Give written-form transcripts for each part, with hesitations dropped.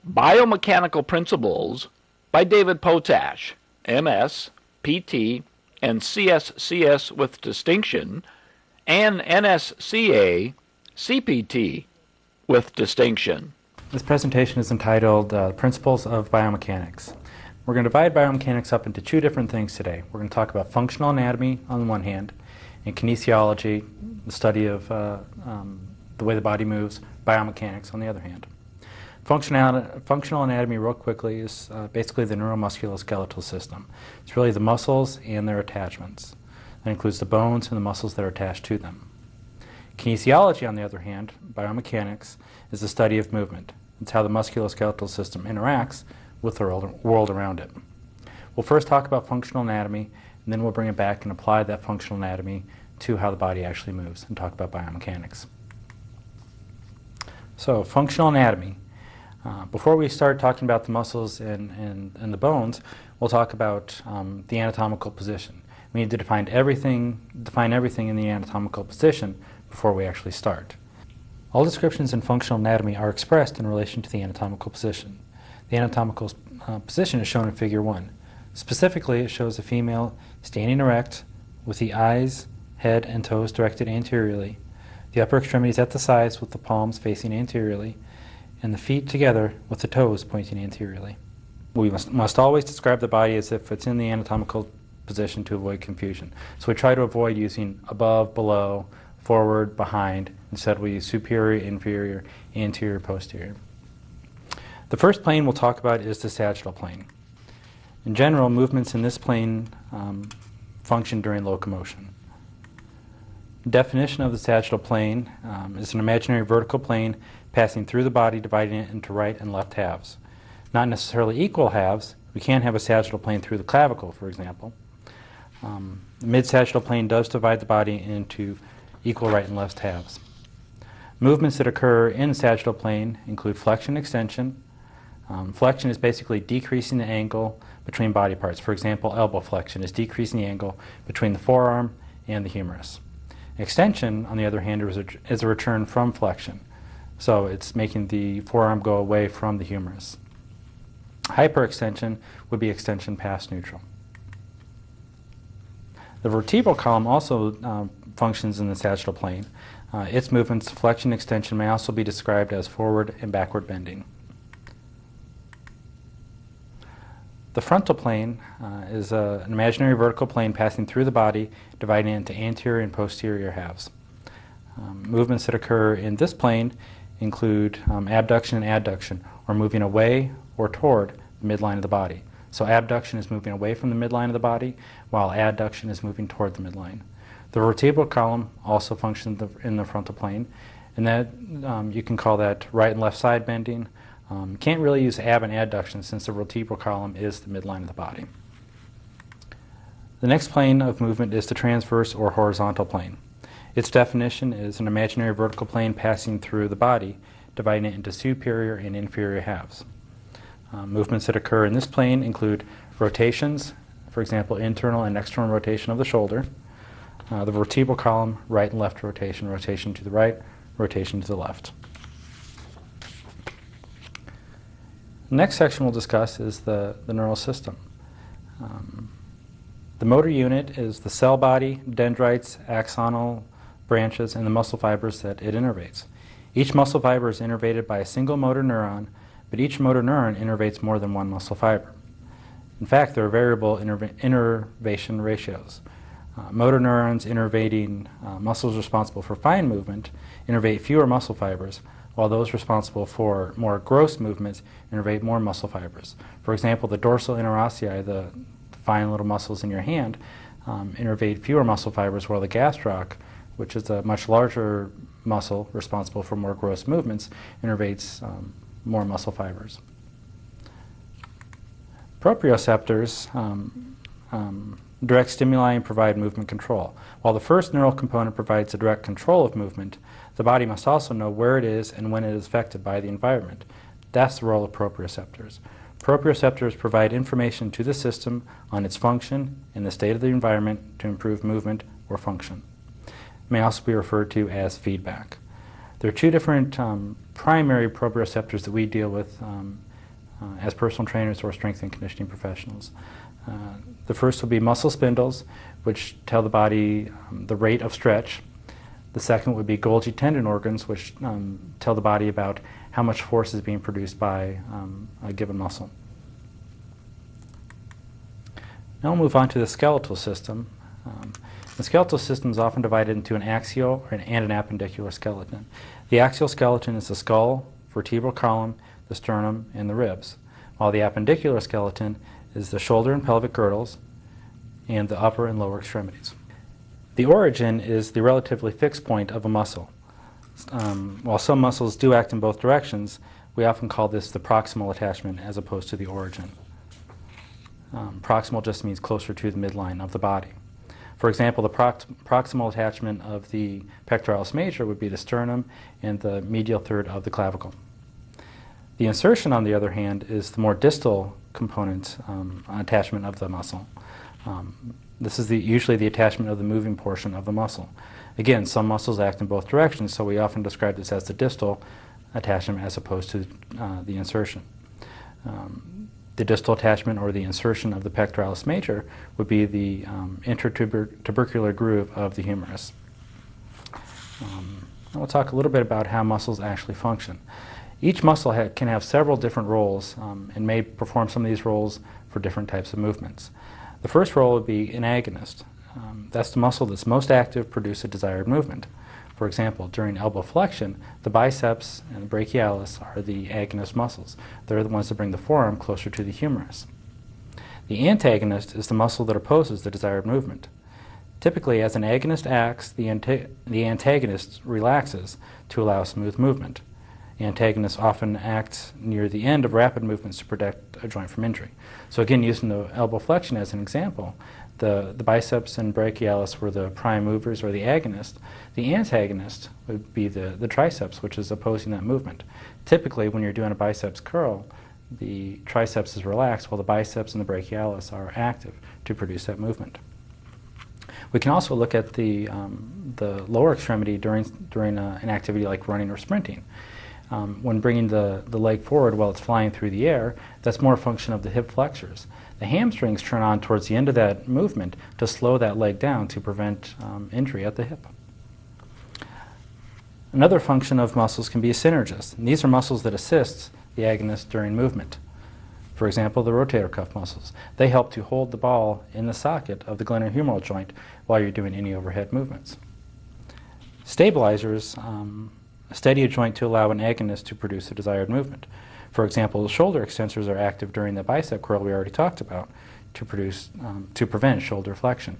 Biomechanical Principles by David Potash, MS, PT, and CSCS with distinction, and NSCA, CPT with distinction. This presentation is entitled Principles of Biomechanics. We're going to divide biomechanics up into two different things today. We're going to talk about functional anatomy on the one hand, and kinesiology, the study of the way the body moves, biomechanics on the other hand. Functional anatomy, real quickly, is basically the neuromusculoskeletal system. It's really the muscles and their attachments. That includes the bones and the muscles that are attached to them. Kinesiology, on the other hand, biomechanics, is the study of movement. It's how the musculoskeletal system interacts with the world around it. We'll first talk about functional anatomy, and then we'll bring it back and apply that functional anatomy to how the body actually moves and talk about biomechanics. So, functional anatomy. Before we start talking about the muscles and the bones, we'll talk about the anatomical position. We need to define everything in the anatomical position before we actually start. All descriptions in functional anatomy are expressed in relation to the anatomical position. The anatomical position is shown in Figure 1. Specifically, it shows a female standing erect with the eyes, head, and toes directed anteriorly, the upper extremities at the sides with the palms facing anteriorly, and the feet together with the toes pointing anteriorly. We must always describe the body as if it's in the anatomical position to avoid confusion. So we try to avoid using above, below, forward, behind. Instead we use superior, inferior, anterior, posterior. The first plane we'll talk about is the sagittal plane. In general, movements in this plane function during locomotion. Definition of the sagittal plane is an imaginary vertical plane passing through the body, dividing it into right and left halves. Not necessarily equal halves. We can have a sagittal plane through the clavicle, for example. The mid-sagittal plane does divide the body into equal right and left halves. Movements that occur in the sagittal plane include flexion, extension. Flexion is basically decreasing the angle between body parts. For example, elbow flexion is decreasing the angle between the forearm and the humerus. Extension, on the other hand, is a return from flexion. So it's making the forearm go away from the humerus. Hyperextension would be extension past neutral. The vertebral column also functions in the sagittal plane. Its movements, flexion, extension, may also be described as forward and backward bending. The frontal plane is an imaginary vertical plane passing through the body, dividing it into anterior and posterior halves. Movements that occur in this plane include abduction and adduction, or moving away or toward the midline of the body. So abduction is moving away from the midline of the body, while adduction is moving toward the midline. The vertebral column also functions in the frontal plane, and that you can call that right and left side bending. Can't really use ab and adduction since the vertebral column is the midline of the body. The next plane of movement is the transverse or horizontal plane. Its definition is an imaginary vertical plane passing through the body, dividing it into superior and inferior halves. Movements that occur in this plane include rotations, for example, internal and external rotation of the shoulder. The vertebral column, right and left rotation, rotation to the right, rotation to the left. The next section we'll discuss is the neural system. The motor unit is the cell body, dendrites, axonal branches, and the muscle fibers that it innervates. Each muscle fiber is innervated by a single motor neuron, but each motor neuron innervates more than one muscle fiber. In fact, there are variable innervation ratios. Motor neurons innervating muscles responsible for fine movement innervate fewer muscle fibers, while those responsible for more gross movements innervate more muscle fibers. For example, the dorsal interossei, the fine little muscles in your hand, innervate fewer muscle fibers, while the gastroc, which is a much larger muscle responsible for more gross movements, innervates more muscle fibers. Proprioceptors direct stimuli and provide movement control. While the first neural component provides the direct control of movement, the body must also know where it is and when it is affected by the environment. That's the role of proprioceptors. Proprioceptors provide information to the system on its function and the state of the environment to improve movement or function. It may also be referred to as feedback. There are two different primary proprioceptors that we deal with as personal trainers or strength and conditioning professionals. The first will be muscle spindles, which tell the body the rate of stretch. The second would be Golgi tendon organs, which tell the body about how much force is being produced by a given muscle. Now we'll move on to the skeletal system. The skeletal system is often divided into an axial and an appendicular skeleton. The axial skeleton is the skull, vertebral column, the sternum, and the ribs, while the appendicular skeleton is the shoulder and pelvic girdles and the upper and lower extremities. The origin is the relatively fixed point of a muscle. While some muscles do act in both directions, we often call this the proximal attachment as opposed to the origin. Proximal just means closer to the midline of the body. For example, the proximal attachment of the pectoralis major would be the sternum and the medial third of the clavicle. The insertion, on the other hand, is the more distal component attachment of the muscle. This is usually the attachment of the moving portion of the muscle. Again, some muscles act in both directions, so we often describe this as the distal attachment as opposed to the insertion. The distal attachment or the insertion of the pectoralis major would be the intertubercular groove of the humerus. Now we'll talk a little bit about how muscles actually function. Each muscle can have several different roles and may perform some of these roles for different types of movements. The first role would be an agonist. That's the muscle that's most active, produce a desired movement. For example, during elbow flexion, the biceps and the brachialis are the agonist muscles. They're the ones that bring the forearm closer to the humerus. The antagonist is the muscle that opposes the desired movement. Typically, as an agonist acts, the antagonist relaxes to allow smooth movement. Antagonists often act near the end of rapid movements to protect a joint from injury. So again, using the elbow flexion as an example, the biceps and brachialis were the prime movers or the agonist. The antagonist would be the triceps, which is opposing that movement. Typically, when you're doing a biceps curl, the triceps is relaxed while the biceps and the brachialis are active to produce that movement. We can also look at the lower extremity during an activity like running or sprinting. When bringing the leg forward while it's flying through the air, that's more a function of the hip flexors. The hamstrings turn on towards the end of that movement to slow that leg down to prevent injury at the hip. Another function of muscles can be a synergist, and these are muscles that assist the agonist during movement. For example, the rotator cuff muscles. They help to hold the ball in the socket of the glenohumeral joint while you're doing any overhead movements. Stabilizers steady a joint to allow an agonist to produce the desired movement. For example, the shoulder extensors are active during the bicep curl we already talked about to prevent shoulder flexion.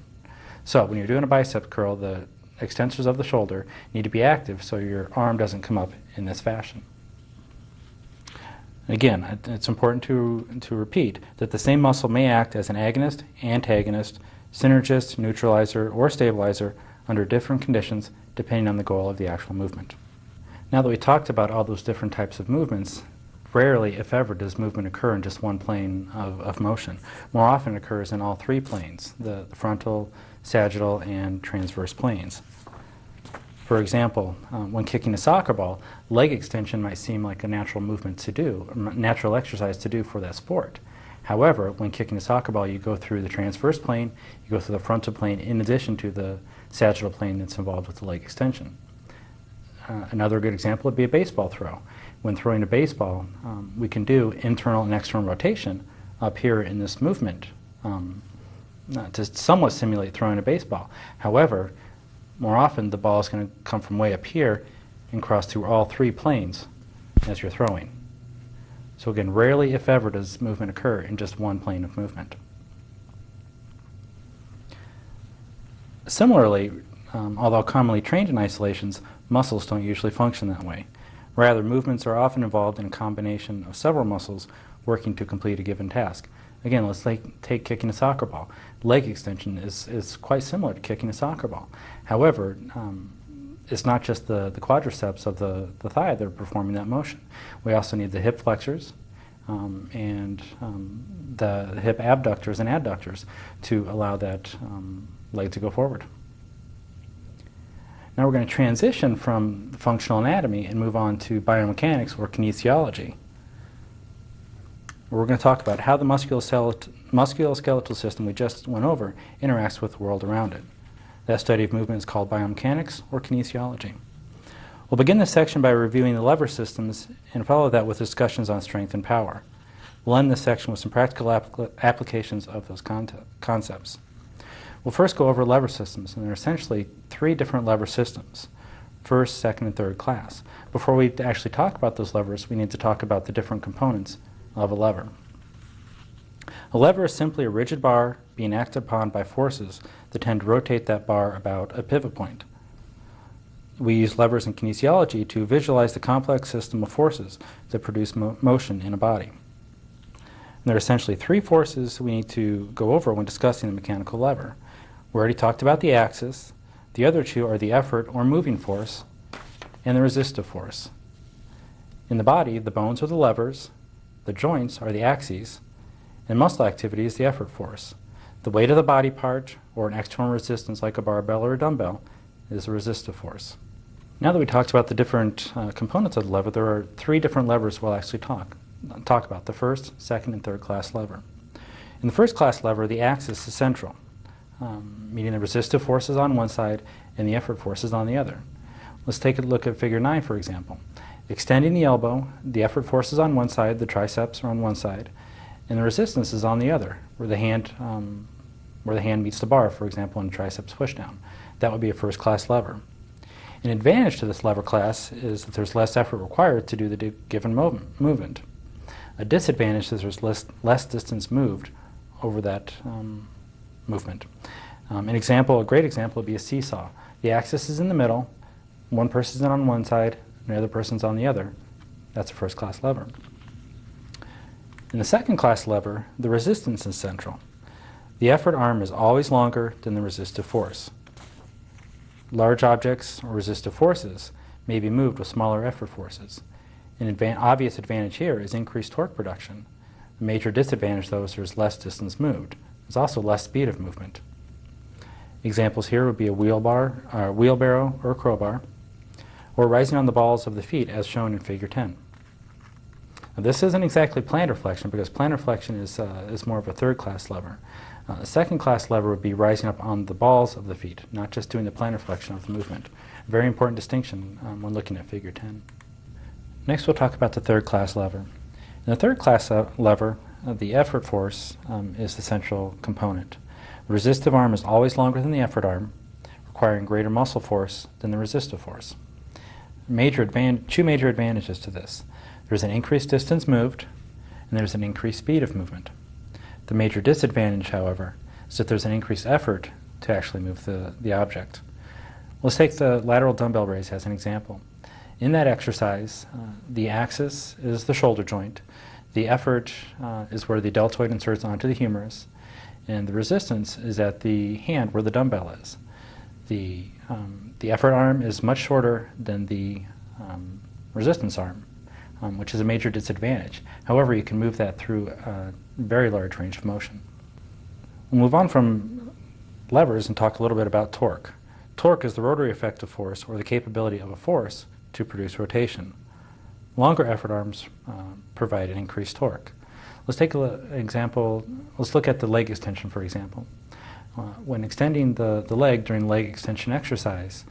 So when you're doing a bicep curl, the extensors of the shoulder need to be active so your arm doesn't come up in this fashion. Again, it's important to repeat that the same muscle may act as an agonist, antagonist, synergist, neutralizer, or stabilizer under different conditions depending on the goal of the actual movement. Now that we talked about all those different types of movements, rarely, if ever, does movement occur in just one plane of motion. More often it occurs in all three planes, the frontal, sagittal, and transverse planes. For example, when kicking a soccer ball, leg extension might seem like a natural movement to do, a natural exercise to do for that sport. However, when kicking a soccer ball, you go through the transverse plane, you go through the frontal plane in addition to the sagittal plane that's involved with the leg extension. Another good example would be a baseball throw. When throwing a baseball, we can do internal and external rotation up here in this movement to somewhat simulate throwing a baseball. However, more often the ball is going to come from way up here and cross through all three planes as you're throwing. So again, rarely, if ever, does movement occur in just one plane of movement. Similarly, although commonly trained in isolations, muscles don't usually function that way. Rather, movements are often involved in a combination of several muscles working to complete a given task. Again, let's take kicking a soccer ball. Leg extension is quite similar to kicking a soccer ball. However, it's not just the quadriceps of the thigh that are performing that motion. We also need the hip flexors and the hip abductors and adductors to allow that leg to go forward. Now we're going to transition from functional anatomy and move on to biomechanics or kinesiology. we're going to talk about how the musculoskeletal system we just went over interacts with the world around it. That study of movement is called biomechanics or kinesiology. We'll begin this section by reviewing the lever systems and follow that with discussions on strength and power. We'll end this section with some practical applications of those concepts. We'll first go over lever systems, and there are essentially three different lever systems: first, second, and third class. Before we actually talk about those levers, we need to talk about the different components of a lever. A lever is simply a rigid bar being acted upon by forces that tend to rotate that bar about a pivot point. We use levers in kinesiology to visualize the complex system of forces that produce motion in a body. And there are essentially three forces we need to go over when discussing the mechanical lever. We already talked about the axis. The other two are the effort or moving force and the resistive force. In the body, the bones are the levers, the joints are the axes, and muscle activity is the effort force. The weight of the body part, or an external resistance like a barbell or a dumbbell, is the resistive force. Now that we talked about the different components of the lever, there are three different levers we'll actually talk about: the first, second, and third class lever. In the first class lever, the axis is central, meaning the resistive force is on one side and the effort force is on the other. Let's take a look at figure 9, for example. Extending the elbow, the effort force is on one side, the triceps are on one side, and the resistance is on the other, where the hand meets the bar, for example, in triceps pushdown. That would be a first class lever. An advantage to this lever class is that there's less effort required to do the given movement. A disadvantage is there's less distance moved over that movement. A great example would be a seesaw. The axis is in the middle, one person's on one side, and the other person's on the other. That's a first class lever. In the second class lever, the resistance is central. The effort arm is always longer than the resistive force. Large objects or resistive forces may be moved with smaller effort forces. An obvious advantage here is increased torque production. The major disadvantage, though, is there's less distance moved. There's also less speed of movement. Examples here would be a wheelbarrow or a crowbar, or rising on the balls of the feet as shown in figure 10. Now, this isn't exactly plantar flexion, because plantar flexion is more of a third class lever. A second class lever would be rising up on the balls of the feet, not just doing the plantar flexion of the movement. A very important distinction when looking at figure 10. Next we'll talk about the third class lever. In the third class lever, the effort force is the central component. The resistive arm is always longer than the effort arm, requiring greater muscle force than the resistive force. Two major advantages to this. There's an increased distance moved, and there's an increased speed of movement. The major disadvantage, however, is that there's an increased effort to actually move the object. Let's take the lateral dumbbell raise as an example. In that exercise, the axis is the shoulder joint, the effort is where the deltoid inserts onto the humerus, and the resistance is at the hand where the dumbbell is. The effort arm is much shorter than the resistance arm, which is a major disadvantage. However, you can move that through a very large range of motion. We'll move on from levers and talk a little bit about torque. Torque is the rotary effective force, or the capability of a force to produce rotation. Longer effort arms provide an increased torque. Let's take an example. Let's look at the leg extension, for example. When extending the leg during leg extension exercise,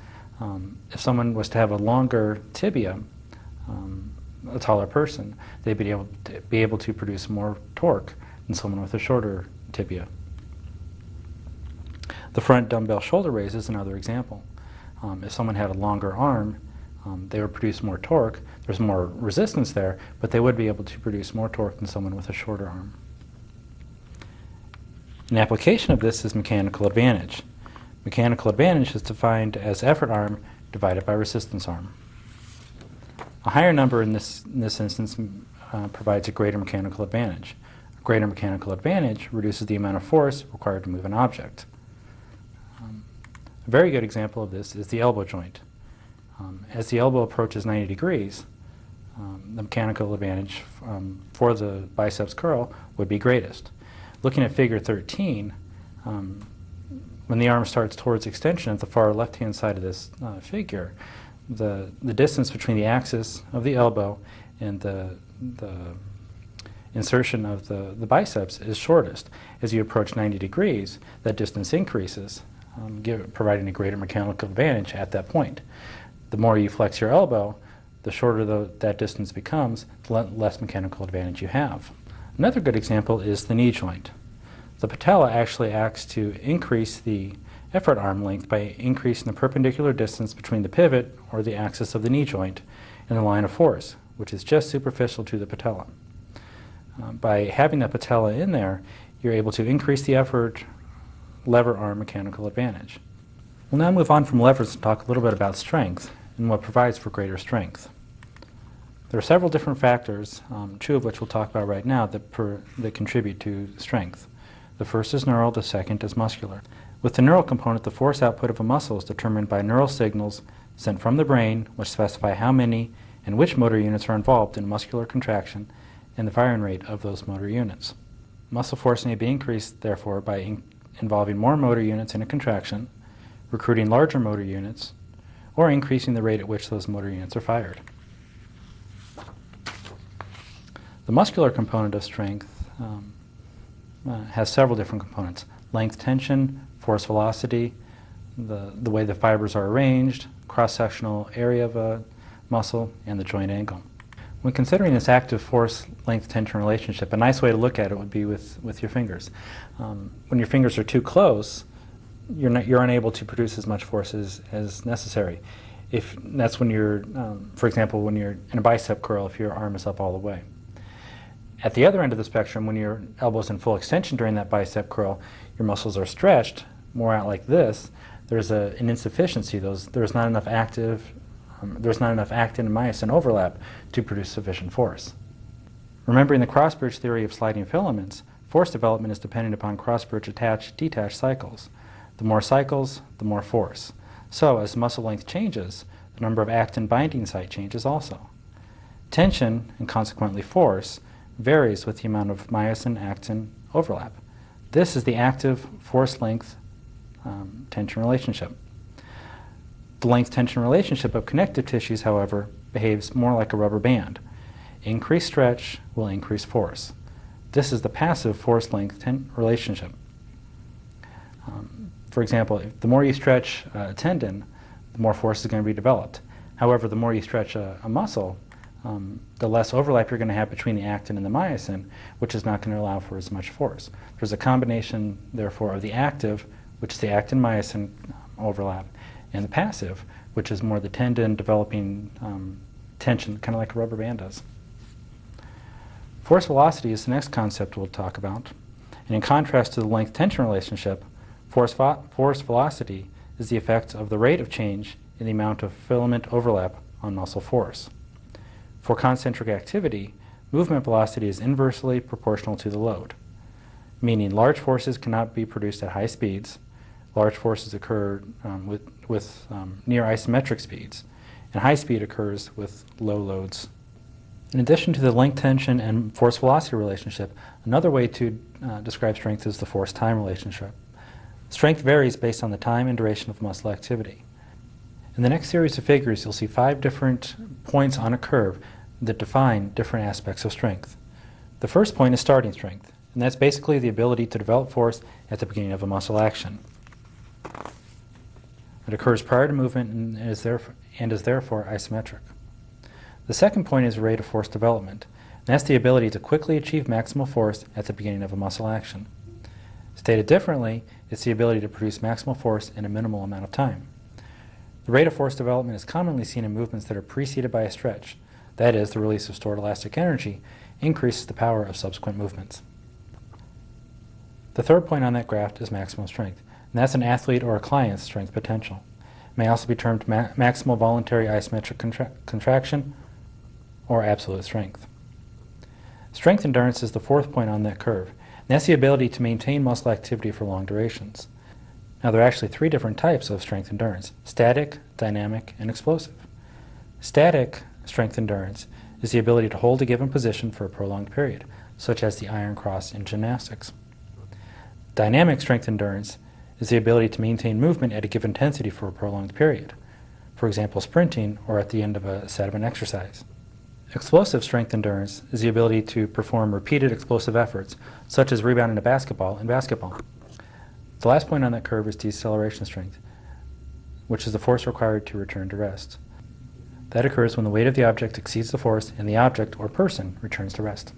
if someone was to have a longer tibia, a taller person, they'd be able to produce more torque than someone with a shorter tibia. The front dumbbell shoulder raise is another example. If someone had a longer arm, they would produce more torque. There's more resistance there, but they would be able to produce more torque than someone with a shorter arm. An application of this is mechanical advantage. Mechanical advantage is defined as effort arm divided by resistance arm. A higher number in this instance provides a greater mechanical advantage. A greater mechanical advantage reduces the amount of force required to move an object. A very good example of this is the elbow joint. As the elbow approaches 90 degrees, the mechanical advantage for the biceps curl would be greatest. Looking at figure 13, when the arm starts towards extension at the far left-hand side of this figure, the distance between the axis of the elbow and the insertion of the biceps is shortest. As you approach 90 degrees, that distance increases, providing a greater mechanical advantage at that point. The more you flex your elbow, the shorter that distance becomes, the less mechanical advantage you have. Another good example is the knee joint. The patella actually acts to increase the effort arm length by increasing the perpendicular distance between the pivot, or the axis of the knee joint, and the line of force, which is just superficial to the patella. By having the patella in there, you're able to increase the effort lever arm mechanical advantage. We'll now move on from levers and talk a little bit about strength and what provides for greater strength. There are several different factors, two of which we'll talk about right now, that contribute to strength. The first is neural, the second is muscular. With the neural component, the force output of a muscle is determined by neural signals sent from the brain, which specify how many and which motor units are involved in muscular contraction and the firing rate of those motor units. Muscle force may be increased, therefore, by involving more motor units in a contraction, recruiting larger motor units, or increasing the rate at which those motor units are fired. The muscular component of strength has several different components: length tension, force velocity, the way the fibers are arranged, cross-sectional area of a muscle, and the joint angle. When considering this active force length tension relationship, a nice way to look at it would be with your fingers. When your fingers are too close, you're unable to produce as much force as necessary. That's when you're, for example, when you're in a bicep curl, if your arm is up all the way. At the other end of the spectrum, when your elbow's in full extension during that bicep curl, your muscles are stretched more out like this. There's an insufficiency. There's not enough actin and myosin overlap to produce sufficient force. Remembering the cross-bridge theory of sliding filaments, force development is dependent upon cross-bridge attach-detach cycles. The more cycles, the more force. So, as muscle length changes, the number of actin binding site changes also. Tension, and consequently force, varies with the amount of myosin-actin overlap. This is the active force-length tension relationship. The length-tension relationship of connective tissues, however, behaves more like a rubber band. Increased stretch will increase force. This is the passive force-length relationship. For example, the more you stretch a tendon, the more force is going to be developed. However, the more you stretch a muscle, the less overlap you're going to have between the actin and the myosin, which is not going to allow for as much force. There's a combination, therefore, of the active, which is the actin-myosin overlap, and the passive, which is more the tendon developing tension, kind of like a rubber band does. Force velocity is the next concept we'll talk about. And in contrast to the length-tension relationship, force velocity is the effect of the rate of change in the amount of filament overlap on muscle force. For concentric activity, movement velocity is inversely proportional to the load, meaning large forces cannot be produced at high speeds. Large forces occur with near isometric speeds, and high speed occurs with low loads. In addition to the length tension and force velocity relationship, another way to describe strength is the force time relationship. Strength varies based on the time and duration of muscle activity. In the next series of figures, you'll see 5 different points on a curve that define different aspects of strength. The first point is starting strength, and that's basically the ability to develop force at the beginning of a muscle action. It occurs prior to movement and is therefore isometric. The second point is rate of force development, and that's the ability to quickly achieve maximal force at the beginning of a muscle action. Stated differently, it's the ability to produce maximal force in a minimal amount of time. The rate of force development is commonly seen in movements that are preceded by a stretch. That is, the release of stored elastic energy increases the power of subsequent movements. The third point on that graph is maximum strength, and that's an athlete or a client's strength potential. It may also be termed maximal voluntary isometric contraction or absolute strength. Strength endurance is the fourth point on that curve, and that's the ability to maintain muscle activity for long durations. Now, there are actually 3 different types of strength endurance: static, dynamic, and explosive. Static strength endurance is the ability to hold a given position for a prolonged period, such as the iron cross in gymnastics. Dynamic strength endurance is the ability to maintain movement at a given intensity for a prolonged period, for example, sprinting or at the end of a set of an exercise. Explosive strength endurance is the ability to perform repeated explosive efforts, such as rebounding a basketball in basketball. The last point on that curve is deceleration strength, which is the force required to return to rest. That occurs when the weight of the object exceeds the force and the object or person returns to rest.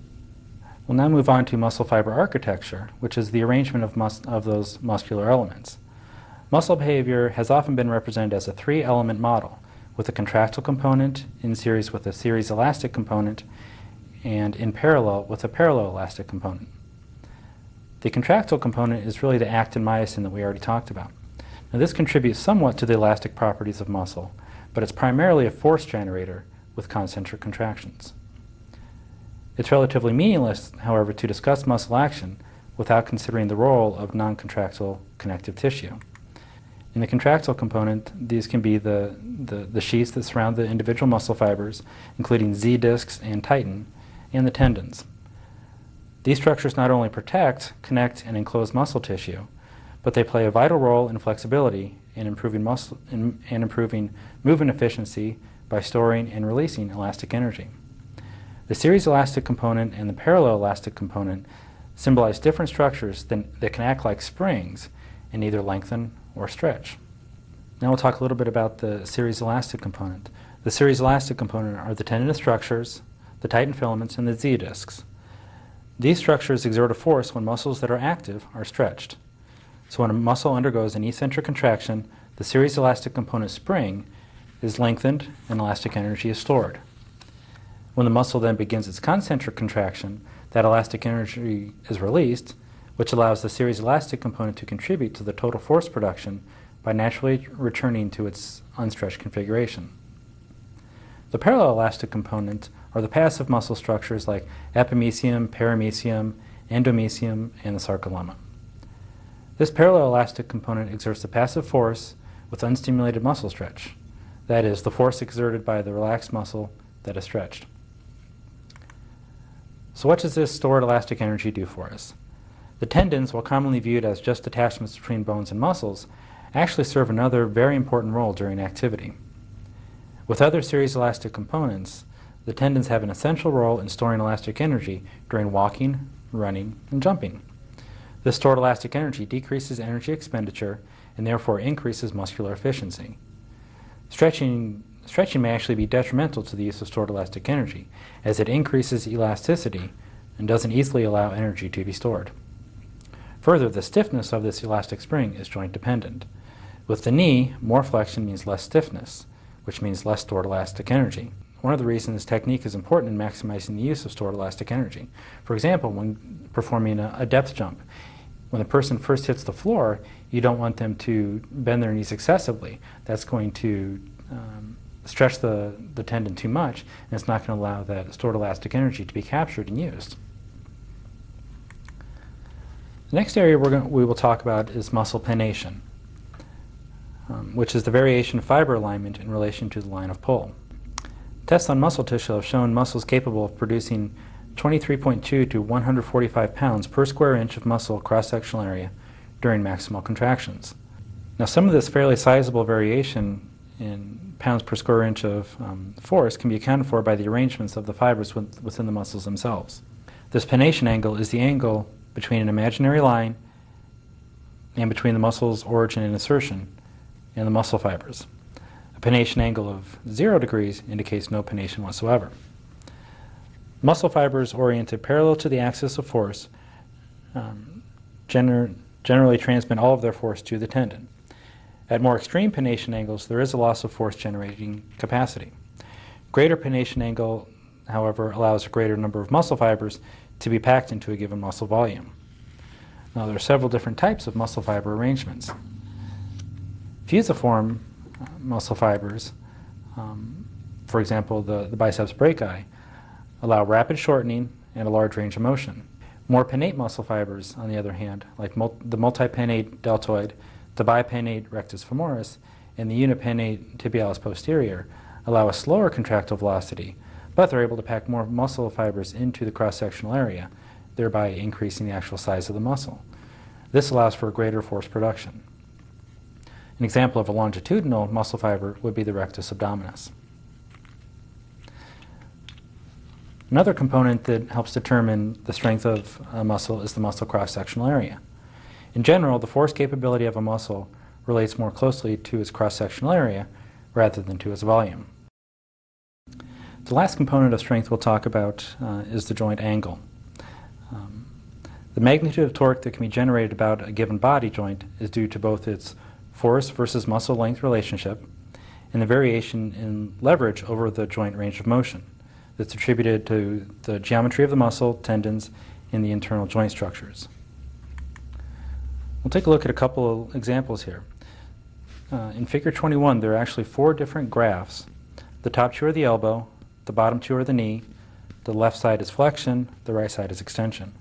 We'll now move on to muscle fiber architecture, which is the arrangement of those muscular elements. Muscle behavior has often been represented as a three-element model, with a contractile component in series with a series elastic component, and in parallel with a parallel elastic component. The contractile component is really the actin myosin that we already talked about. Now, this contributes somewhat to the elastic properties of muscle, but it's primarily a force generator with concentric contractions. It's relatively meaningless, however, to discuss muscle action without considering the role of non-contractile connective tissue. In the contractile component, these can be the sheaths that surround the individual muscle fibers, including Z discs and titin, and the tendons. These structures not only protect, connect, and enclose muscle tissue, but they play a vital role in flexibility and improving movement efficiency by storing and releasing elastic energy. The series elastic component and the parallel elastic component symbolize different structures that can act like springs and either lengthen or stretch. Now we'll talk a little bit about the series elastic component. The series elastic component are the tendinous structures, the titin filaments, and the Z discs. These structures exert a force when muscles that are active are stretched. So when a muscle undergoes an eccentric contraction, the series elastic component spring is lengthened and elastic energy is stored. When the muscle then begins its concentric contraction, that elastic energy is released, which allows the series elastic component to contribute to the total force production by naturally returning to its unstretched configuration. The parallel elastic component are the passive muscle structures like epimysium, paramysium, endomysium, and the sarcolemma. This parallel elastic component exerts a passive force with unstimulated muscle stretch, that is, the force exerted by the relaxed muscle that is stretched. So what does this stored elastic energy do for us? The tendons, while commonly viewed as just attachments between bones and muscles, actually serve another very important role during activity. With other series elastic components, the tendons have an essential role in storing elastic energy during walking, running, and jumping. This stored elastic energy decreases energy expenditure and therefore increases muscular efficiency. Stretching may actually be detrimental to the use of stored elastic energy, as it increases elasticity and doesn't easily allow energy to be stored. Further, the stiffness of this elastic spring is joint dependent. With the knee, more flexion means less stiffness, which means less stored elastic energy. One of the reasons this technique is important in maximizing the use of stored elastic energy. For example, when performing a depth jump, when the person first hits the floor, you don't want them to bend their knees excessively. That's going to stretch the tendon too much, and it's not going to allow that stored elastic energy to be captured and used. The next area we will talk about is muscle pennation, which is the variation of fiber alignment in relation to the line of pull. Tests on muscle tissue have shown muscles capable of producing 23.2 to 145 pounds per square inch of muscle cross-sectional area during maximal contractions. Now, some of this fairly sizable variation in pounds per square inch of force can be accounted for by the arrangements of the fibers within the muscles themselves. This pennation angle is the angle between an imaginary line and between the muscle's origin and insertion and the muscle fibers. A pennation angle of 0 degrees indicates no pennation whatsoever. Muscle fibers oriented parallel to the axis of force generally transmit all of their force to the tendon. At more extreme pennation angles, there is a loss of force generating capacity. Greater pennation angle, however, allows a greater number of muscle fibers to be packed into a given muscle volume. Now, there are several different types of muscle fiber arrangements. Fusiform muscle fibers, for example, the biceps brachii, allow rapid shortening and a large range of motion. More pinnate muscle fibers, on the other hand, like the multipinnate deltoid, the bipinnate rectus femoris, and the unipinnate tibialis posterior, allow a slower contractile velocity, but they're able to pack more muscle fibers into the cross-sectional area, thereby increasing the actual size of the muscle. This allows for greater force production. An example of a longitudinal muscle fiber would be the rectus abdominis. Another component that helps determine the strength of a muscle is the muscle cross-sectional area. In general, the force capability of a muscle relates more closely to its cross-sectional area rather than to its volume. The last component of strength we'll talk about is the joint angle. The magnitude of torque that can be generated about a given body joint is due to both its force versus muscle length relationship and the variation in leverage over the joint range of motion that's attributed to the geometry of the muscle, tendons, and the internal joint structures. We'll take a look at a couple of examples here. In Figure 21, there are actually 4 different graphs. The top 2 are the elbow, the bottom 2 are the knee, the left side is flexion, the right side is extension.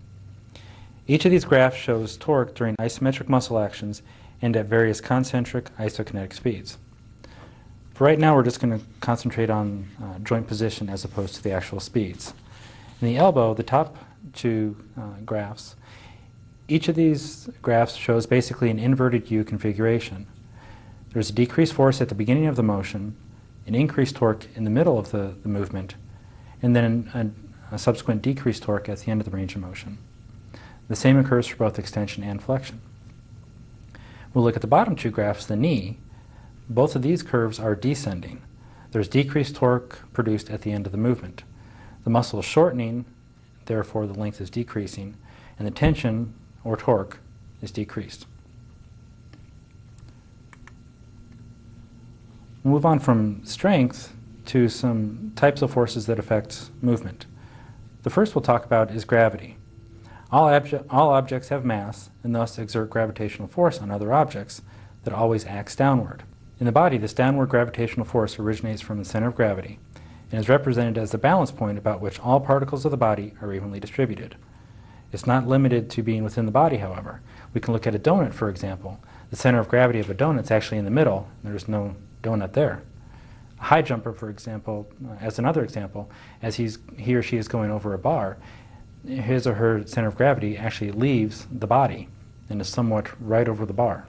Each of these graphs shows torque during isometric muscle actions and at various concentric isokinetic speeds. For right now, we're just going to concentrate on joint position as opposed to the actual speeds. In the elbow, the top 2 graphs, each of these graphs shows basically an inverted U configuration. There's a decreased force at the beginning of the motion, an increased torque in the middle of the movement, and then a subsequent decreased torque at the end of the range of motion. The same occurs for both extension and flexion. We'll look at the bottom 2 graphs, the knee. Both of these curves are descending. There's decreased torque produced at the end of the movement. The muscle is shortening, therefore the length is decreasing, and the tension, or torque, is decreased. We'll move on from strength to some types of forces that affect movement. The first we'll talk about is gravity. All objects have mass and thus exert gravitational force on other objects that always acts downward. In the body, this downward gravitational force originates from the center of gravity and is represented as the balance point about which all particles of the body are evenly distributed. It's not limited to being within the body, however. We can look at a donut, for example. The center of gravity of a donut is actually in the middle. There's no donut there. A high jumper, for example, as another example, as he or she is going over a bar, his or her center of gravity actually leaves the body and is somewhat right over the bar.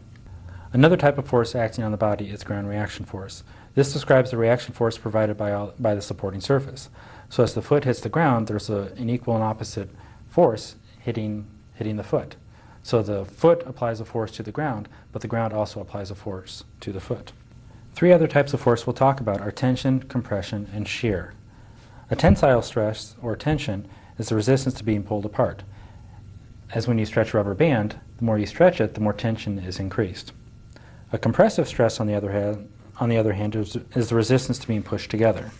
Another type of force acting on the body is ground reaction force. This describes the reaction force provided by the supporting surface. So as the foot hits the ground, there's an equal and opposite force hitting the foot. So the foot applies a force to the ground, but the ground also applies a force to the foot. 3 other types of force we'll talk about are tension, compression, and shear. A tensile stress, or tension, is the resistance to being pulled apart. As when you stretch a rubber band, the more you stretch it, the more tension is increased. A compressive stress, on the other hand, is the resistance to being pushed together.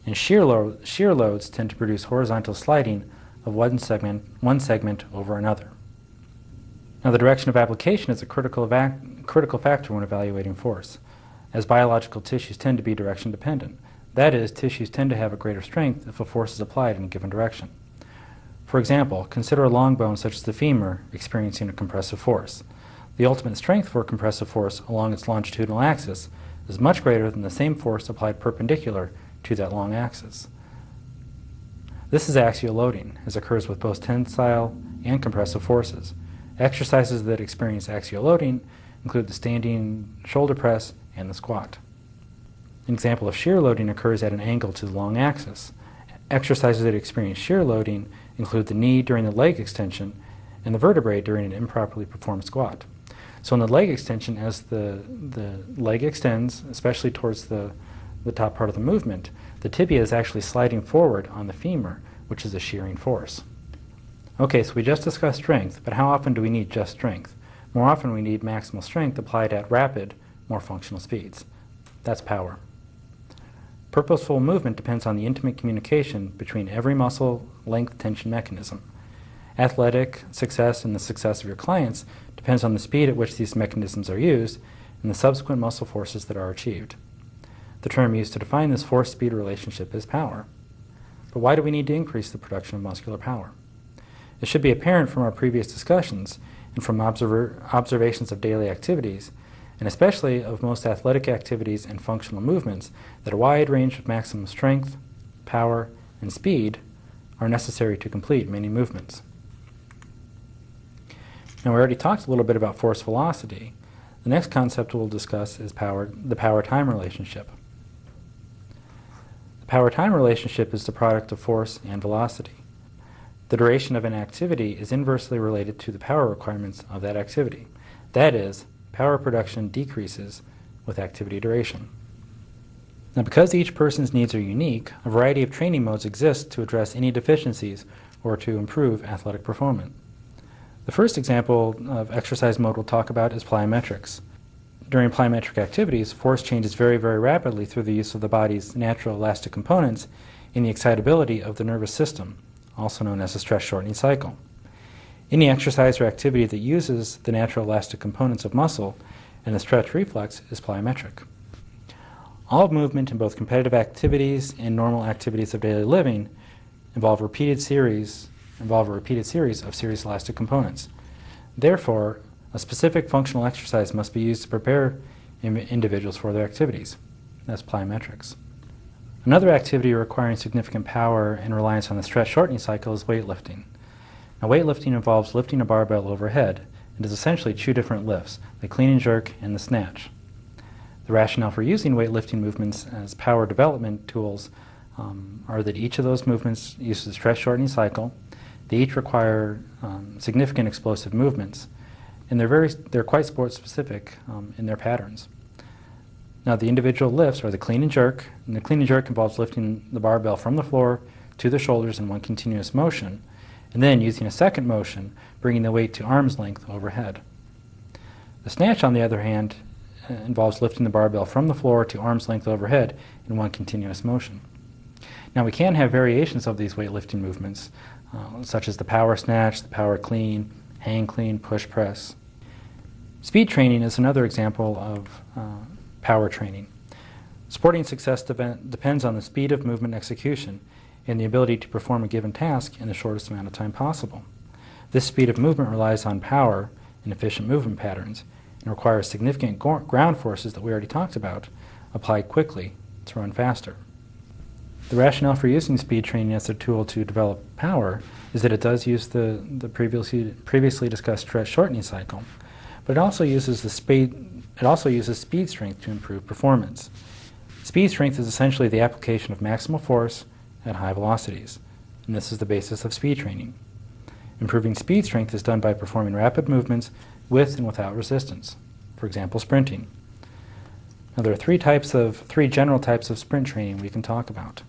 And shear loads tend to produce horizontal sliding of one segment over another. Now, the direction of application is a critical factor when evaluating force, as biological tissues tend to be direction dependent. That is, tissues tend to have a greater strength if a force is applied in a given direction. For example, consider a long bone such as the femur experiencing a compressive force. The ultimate strength for a compressive force along its longitudinal axis is much greater than the same force applied perpendicular to that long axis. This is axial loading, as occurs with both tensile and compressive forces. Exercises that experience axial loading include the standing shoulder press and the squat. An example of shear loading occurs at an angle to the long axis. Exercises that experience shear loading include the knee during the leg extension and the vertebrae during an improperly performed squat. So in the leg extension, as the leg extends, especially towards the top part of the movement, the tibia is actually sliding forward on the femur, which is a shearing force. Okay, so we just discussed strength, but how often do we need just strength? More often we need maximal strength applied at rapid, more functional speeds. That's power. Purposeful movement depends on the intimate communication between every muscle length tension mechanism. Athletic success and the success of your clients depends on the speed at which these mechanisms are used and the subsequent muscle forces that are achieved. The term used to define this force-speed relationship is power. But why do we need to increase the production of muscular power? It should be apparent from our previous discussions and from observations of daily activities, and especially of most athletic activities and functional movements, that a wide range of maximum strength, power, and speed are necessary to complete many movements. Now, we already talked a little bit about force velocity. The next concept we'll discuss is the power-time relationship. The power-time relationship is the product of force and velocity. The duration of an activity is inversely related to the power requirements of that activity. That is, power production decreases with activity duration. Now, because each person's needs are unique, a variety of training modes exist to address any deficiencies or to improve athletic performance. The first example of exercise mode we'll talk about is plyometrics. During plyometric activities, force changes very, very rapidly through the use of the body's natural elastic components in the excitability of the nervous system, also known as the stress shortening cycle. Any exercise or activity that uses the natural elastic components of muscle and the stretch reflex is plyometric. All movement in both competitive activities and normal activities of daily living involve a repeated series of series elastic components. Therefore, a specific functional exercise must be used to prepare individuals for their activities. That's plyometrics. Another activity requiring significant power and reliance on the stress shortening cycle is weightlifting. Now, weightlifting involves lifting a barbell overhead and is essentially two different lifts, the clean and jerk and the snatch. The rationale for using weightlifting movements as power development tools are that each of those movements uses the stress shortening cycle. They each require significant explosive movements, and they're quite sport specific in their patterns. Now, the individual lifts are the clean and jerk, and the clean and jerk involves lifting the barbell from the floor to the shoulders in one continuous motion, and then using a second motion, bringing the weight to arm's length overhead. The snatch, on the other hand, involves lifting the barbell from the floor to arm's length overhead in one continuous motion. Now, we can have variations of these weightlifting movements, such as the power snatch, the power clean, hang clean, push press. Speed training is another example of power training. Sporting success depends on the speed of movement execution and the ability to perform a given task in the shortest amount of time possible. This speed of movement relies on power and efficient movement patterns and requires significant ground forces that we already talked about applied quickly to run faster. The rationale for using speed training as a tool to develop power is that it does use the previously discussed stress shortening cycle, but it also uses speed strength to improve performance. Speed strength is essentially the application of maximal force at high velocities, and this is the basis of speed training. Improving speed strength is done by performing rapid movements with and without resistance, for example, sprinting. Now, there are three general types of sprint training we can talk about.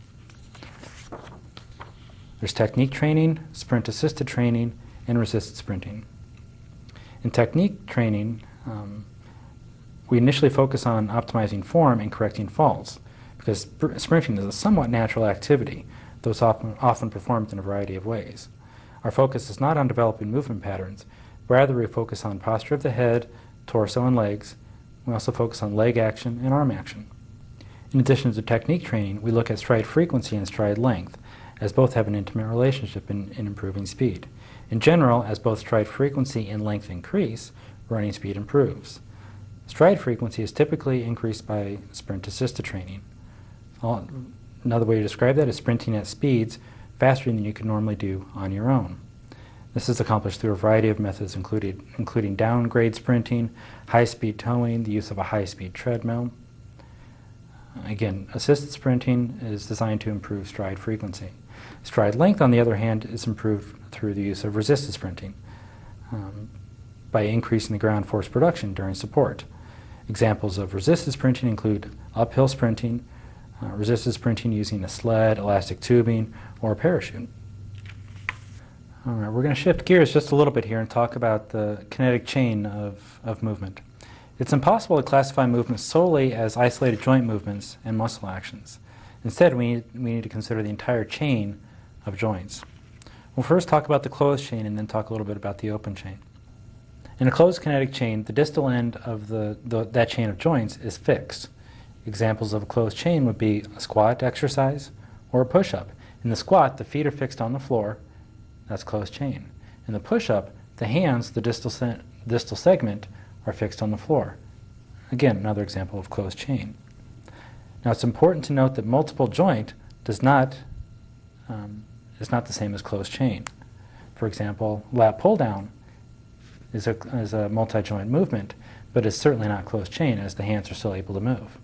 There's technique training, sprint-assisted training, and resisted sprinting. In technique training, we initially focus on optimizing form and correcting faults, because sprinting is a somewhat natural activity, though it's often performed in a variety of ways. Our focus is not on developing movement patterns, rather we focus on posture of the head, torso, and legs. We also focus on leg action and arm action. In addition to technique training, we look at stride frequency and stride length, as both have an intimate relationship in improving speed. In general, as both stride frequency and length increase, running speed improves. Stride frequency is typically increased by sprint-assisted training. Another way to describe that is sprinting at speeds faster than you can normally do on your own. This is accomplished through a variety of methods, including downgrade sprinting, high-speed towing, the use of a high-speed treadmill. Again, assisted sprinting is designed to improve stride frequency. Stride length, on the other hand, is improved through the use of resisted sprinting by increasing the ground force production during support. Examples of resisted sprinting include uphill sprinting, resisted sprinting using a sled, elastic tubing, or a parachute. All right, we're going to shift gears just a little bit here and talk about the kinetic chain of movement. It's impossible to classify movements solely as isolated joint movements and muscle actions. Instead, we need to consider the entire chain of joints. We'll first talk about the closed chain and then talk a little bit about the open chain. In a closed kinetic chain, the distal end of that chain of joints is fixed. Examples of a closed chain would be a squat exercise or a push-up. In the squat, the feet are fixed on the floor. That's closed chain. In the push-up, the hands, the distal segment, are fixed on the floor. Again, another example of closed chain. Now, it's important to note that multiple joint is not the same as closed chain. For example, lat pull-down is a multi-joint movement, but it's certainly not closed chain, as the hands are still able to move.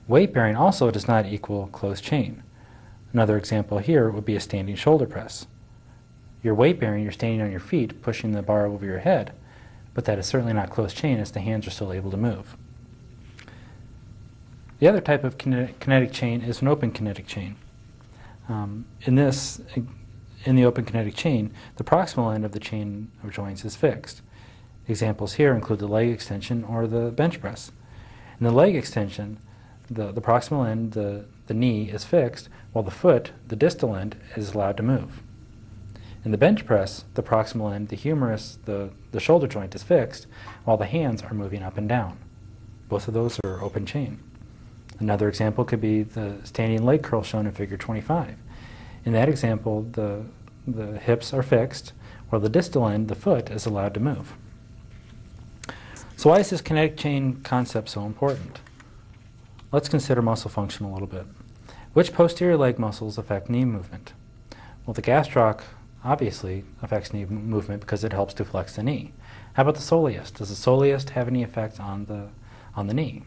Weight bearing also does not equal closed chain. Another example here would be a standing shoulder press. Your weight bearing, you're standing on your feet, pushing the bar over your head, but that is certainly not closed chain as the hands are still able to move. The other type of kinetic chain is an open kinetic chain. In the open kinetic chain, the proximal end of the chain of joints is fixed. Examples here include the leg extension or the bench press. In the leg extension, the proximal end, the knee, is fixed, while the foot, the distal end, is allowed to move. In the bench press, the proximal end, the humerus, the shoulder joint, is fixed, while the hands are moving up and down. Both of those are open chain. Another example could be the standing leg curl shown in Figure 25. In that example, the hips are fixed, while the distal end, the foot, is allowed to move. So why is this kinetic chain concept so important? Let's consider muscle function a little bit. Which posterior leg muscles affect knee movement? Well, the gastroc obviously affects knee movement because it helps to flex the knee. How about the soleus? Does the soleus have any effect on the knee?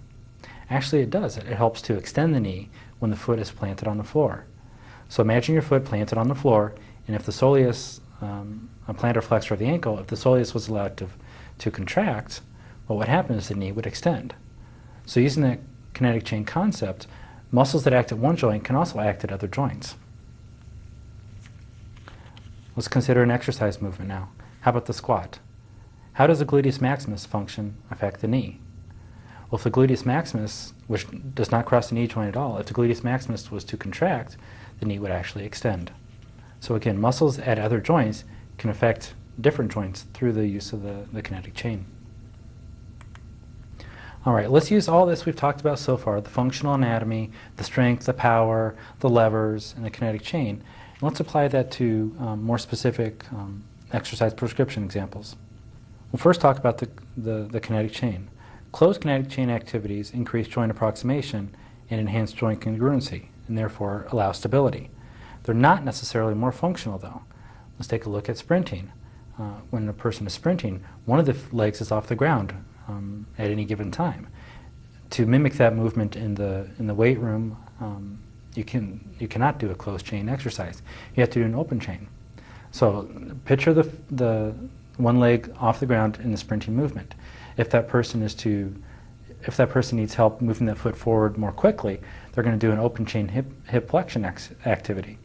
Actually, it does. It helps to extend the knee when the foot is planted on the floor. So imagine your foot planted on the floor, and if the soleus, a plantar flexor of the ankle, if the soleus was allowed to contract, what would happen is the knee would extend. So using that kinetic chain concept, muscles that act at one joint can also act at other joints. Let's consider an exercise movement now. How about the squat? How does the gluteus maximus function affect the knee? Well, if the gluteus maximus, which does not cross the knee joint at all, if the gluteus maximus was to contract, the knee would actually extend. So again, muscles at other joints can affect different joints through the use of the kinetic chain. All right, let's use all this we've talked about so far, the functional anatomy, the strength, the power, the levers, and the kinetic chain. And let's apply that to more specific exercise prescription examples. We'll first talk about the kinetic chain. Closed kinetic chain activities increase joint approximation and enhance joint congruency, and therefore allow stability. They're not necessarily more functional, though. Let's take a look at sprinting. When a person is sprinting, one of the legs is off the ground at any given time. To mimic that movement in the weight room, you cannot do a closed chain exercise. You have to do an open chain. So picture the one leg off the ground in the sprinting movement. If that person needs help moving that foot forward more quickly, they're going to do an open chain hip flexion activity.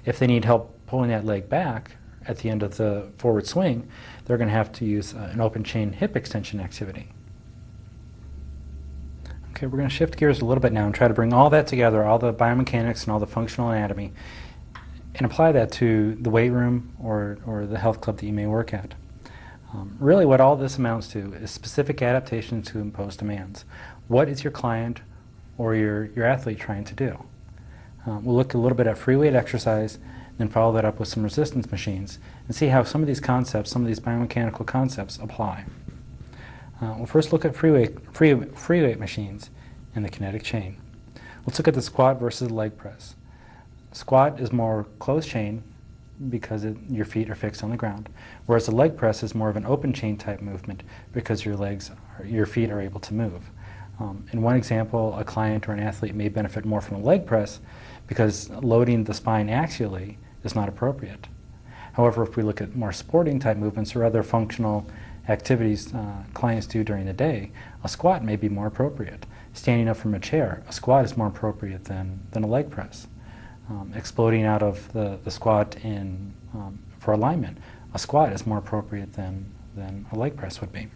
If they need help pulling that leg back at the end of the forward swing, they're going to have to use an open chain hip extension activity. Okay, we're going to shift gears a little bit now and try to bring all that together, all the biomechanics and all the functional anatomy, and apply that to the weight room or the health club that you may work at. Really what all this amounts to is specific adaptation to imposed demands. What is your client or your athlete trying to do? We'll look a little bit at free weight exercise, then follow that up with some resistance machines and see how some of these concepts, some of these biomechanical concepts apply. We'll first look at free weight machines and the kinetic chain. Let's look at the squat versus the leg press. Squat is more closed chain because your feet are fixed on the ground, whereas the leg press is more of an open chain type movement because your feet are able to move. In one example, a client or an athlete may benefit more from a leg press because loading the spine axially is not appropriate. However, if we look at more sporting type movements or other functional activities clients do during the day, a squat may be more appropriate. Standing up from a chair, a squat is more appropriate than a leg press. Exploding out of the squat for alignment, a squat is more appropriate than a leg press would be.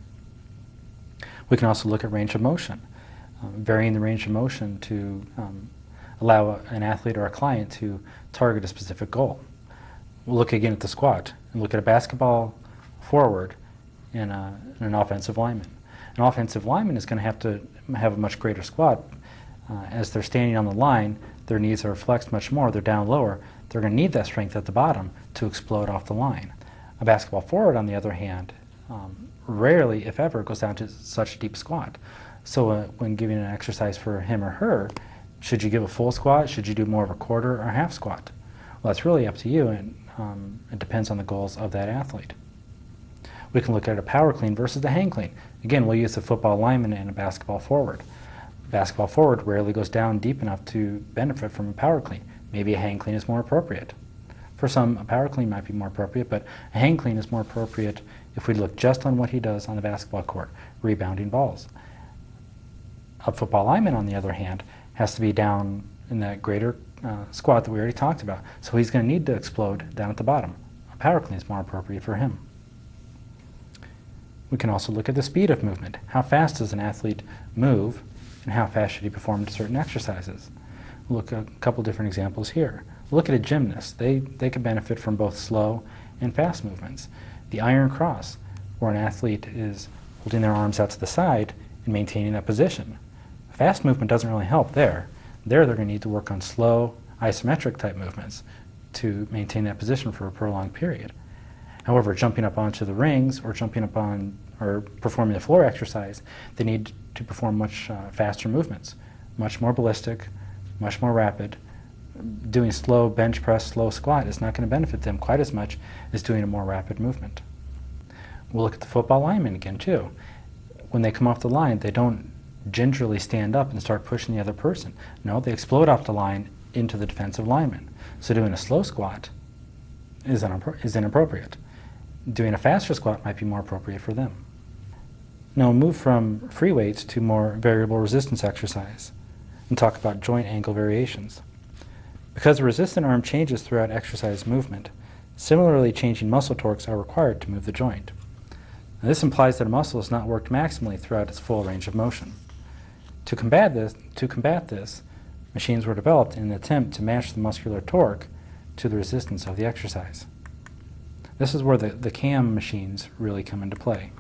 We can also look at range of motion, varying the range of motion to allow an athlete or a client to target a specific goal. We'll look again at the squat and look at a basketball forward and an offensive lineman. An offensive lineman is going to have a much greater squat. As they're standing on the line, their knees are flexed much more, they're down lower, they're going to need that strength at the bottom to explode off the line. A basketball forward, on the other hand, rarely, if ever, goes down to such a deep squat. So when giving an exercise for him or her, should you give a full squat? Should you do more of a quarter or half squat? Well, that's really up to you, and it depends on the goals of that athlete. We can look at a power clean versus the hang clean. Again, we'll use a football lineman and a basketball forward. Basketball forward rarely goes down deep enough to benefit from a power clean. maybe a hang clean is more appropriate. For some, a power clean might be more appropriate, but a hang clean is more appropriate if we look just on what he does on the basketball court, rebounding balls. A football lineman, on the other hand, has to be down in that greater squat that we already talked about, so he's going to need to explode down at the bottom. A power clean is more appropriate for him. We can also look at the speed of movement. How fast does an athlete move, and how fast should he perform certain exercises? We'll look at a couple different examples here. Look at a gymnast. They could benefit from both slow and fast movements. The iron cross, where an athlete is holding their arms out to the side and maintaining that position. Fast movement doesn't really help there. There they're going to need to work on slow, isometric type movements to maintain that position for a prolonged period. However, jumping up onto the rings or jumping up on or performing the floor exercise, they need to perform much faster movements, much more ballistic, much more rapid. Doing slow bench press, slow squat is not going to benefit them quite as much as doing a more rapid movement. We'll look at the football lineman again too. When they come off the line, they don't gingerly stand up and start pushing the other person. No, they explode off the line into the defensive lineman. So doing a slow squat is inappropriate. Doing a faster squat might be more appropriate for them. Now we'll move from free weights to more variable resistance exercise and talk about joint angle variations. Because the resistant arm changes throughout exercise movement, similarly changing muscle torques are required to move the joint. Now, this implies that a muscle is not worked maximally throughout its full range of motion. To combat this, machines were developed in an attempt to match the muscular torque to the resistance of the exercise. This is where the CAM machines really come into play.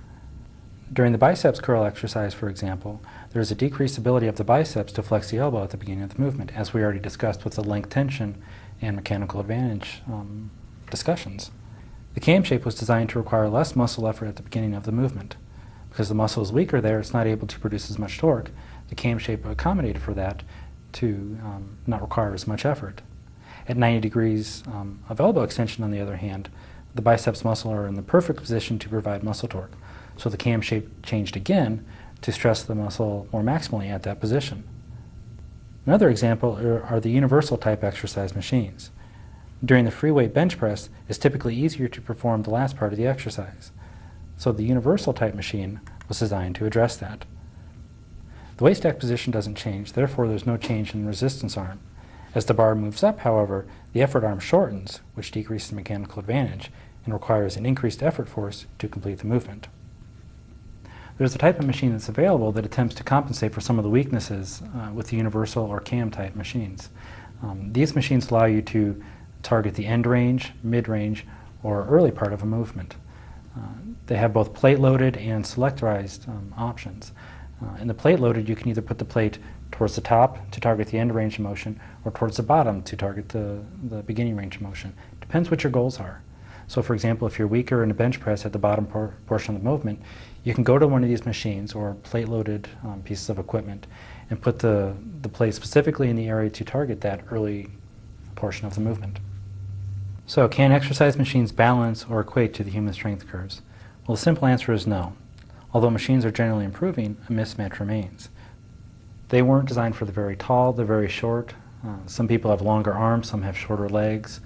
During the biceps curl exercise, for example, there is a decreased ability of the biceps to flex the elbow at the beginning of the movement, as we already discussed with the length tension and mechanical advantage discussions. The CAM shape was designed to require less muscle effort at the beginning of the movement. Because the muscle is weaker there, it's not able to produce as much torque. The CAM shape accommodated for that to not require as much effort. At 90 degrees of elbow extension, on the other hand, the biceps muscle are in the perfect position to provide muscle torque. So the CAM shape changed again to stress the muscle more maximally at that position. Another example are the universal type exercise machines. During the free weight bench press, it's typically easier to perform the last part of the exercise. So the universal type machine was designed to address that. The weight stack position doesn't change, therefore there's no change in the resistance arm. As the bar moves up, however, the effort arm shortens, which decreases the mechanical advantage and requires an increased effort force to complete the movement. There's a type of machine that's available that attempts to compensate for some of the weaknesses with the universal or CAM type machines. These machines allow you to target the end range, mid-range, or early part of a movement. They have both plate-loaded and selectorized options. In the plate-loaded, you can either put the plate towards the top to target the end range of motion or towards the bottom to target the beginning range of motion. Depends what your goals are. So for example, if you're weaker in a bench press at the bottom portion of the movement, you can go to one of these machines or plate-loaded pieces of equipment and put the plate specifically in the area to target that early portion of the movement. So can exercise machines balance or equate to the human strength curves? Well, the simple answer is no. Although machines are generally improving, a mismatch remains. They weren't designed for the very tall, the very short. Some people have longer arms, some have shorter legs.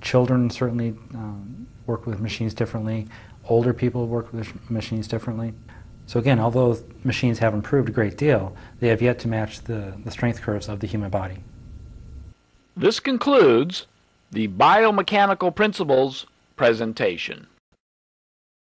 Children certainly work with machines differently. Older people work with machines differently. So again, although machines have improved a great deal, they have yet to match the strength curves of the human body. This concludes the biomechanical principles presentation.